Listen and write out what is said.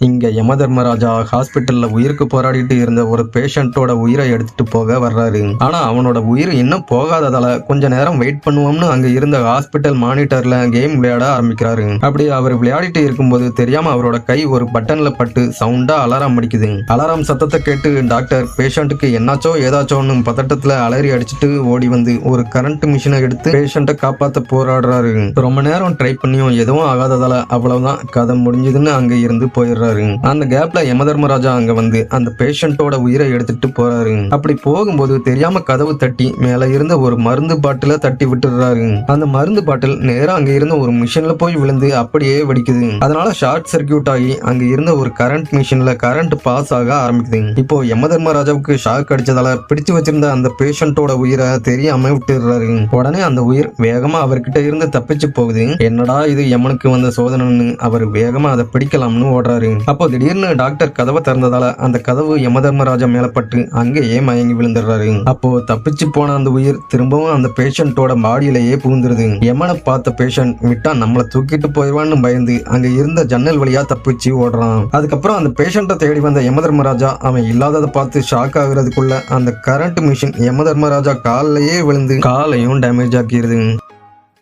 இங்க யமதர்மராஜா ஹாஸ்பிட்டல்ல உயிருக்கு போராடிட்டு இருந்த ஒரு பேஷண்டோட உயிரை எடுத்துட்டு போக வர்றாரு. ஆனா அவனோட உயிர் இன்னும் போகாததால கொஞ்ச நேரம் வெயிட் பண்ணுவோம்னு அங்க இருந்த ஹாஸ்பிட்டல் மானிட்டர்ல கேம் விளையாட ஆரம்பிக்கிறாரு. அப்படி அவர் விளையாடிட்டு இருக்கும்போது தெரியாம அவரோட கை ஒரு பட்டன்ல பட்டு சவுண்டா அலாரம் அடிக்குது. அலாரம் சத்தத்தை கேட்டு டாக்டர் பேஷண்ட்டுக்கு என்னாச்சோ ஏதாச்சோன்னு பதட்டத்துல அலறி அடிச்சுட்டு ஓடி வந்து ஒரு கரண்ட் மிஷினை எடுத்து பேஷண்ட்டை காப்பாத்த போராடுறாரு. ரொம்ப நேரம் ட்ரை பண்ணியும் எதுவும் ஆகாததால அவ்வளவுதான், கதை முடிஞ்சதுன்னு அங்க இருந்து போயிடுறாரு. அந்த கேப்ல யமதர்மராஜா அங்க வந்து அந்த பேஷண்டோட உயிரை எடுத்துட்டு போறாரு. அப்படி போகும்போது தெரியாம கதவு தட்டி மேல இருந்த ஒரு மருந்து பாட்டில தட்டி விட்டுறாரு. அந்த மருந்து பாட்டில் நேரா அங்க இருந்த ஒரு மிஷின்ல போய் விழுந்து அப்படியே வெடிக்குது. அதனால ஷார்ட் சர்க்கியூட் ஆகி அங்க இருந்த ஒரு கரண்ட் மிஷின்ல கரண்ட் பாஸ் ஆக ஆரம்பிக்குது. இப்போ யமதர்மராஜாவுக்கு ஷாக் அடிச்சதால பிடிச்சு வச்சிருந்த அந்த பேஷண்டோட உயிரை தெரியாம விட்டுறாரு. உடனே அந்த உயிர் வேகமா அவர்கிட்ட இருந்து தப்பிச்சு போகுது. என்னடா இது யமனுக்கு வந்த சோதனைன்னு அவர் வேகமா அதை பிடிக்கலாம்னு ஓடுறாரு. அப்போ திடீர்னு டாக்டர் கதவை திறந்ததால அந்த கதவு யமதர்மராஜா மேல பட்டு அங்கேயே மயங்கி விழுந்துடுறாரு. அப்போ தப்பிச்சு போன அந்த உயிர் திரும்பவும் அந்த பேஷண்டோட பாடியிலேயே புகுந்துருது. யமனை பார்த்த பேஷண்ட் விட்டா நம்மளை தூக்கிட்டு போயிடுவான்னு பயந்து அங்க இருந்த ஜன்னல் வழியா தப்பிச்சு ஓடுறான். அதுக்கப்புறம் அந்த பேஷண்ட்டை தேடி வந்த யமதர்மராஜா அவன் இல்லாததை பார்த்து ஷாக் ஆகுறதுக்குள்ள அந்த கரண்ட் மிஷின் யமதர்மராஜா காலையே விழுந்து காலையும் டேமேஜ் ஆக்கிடுது.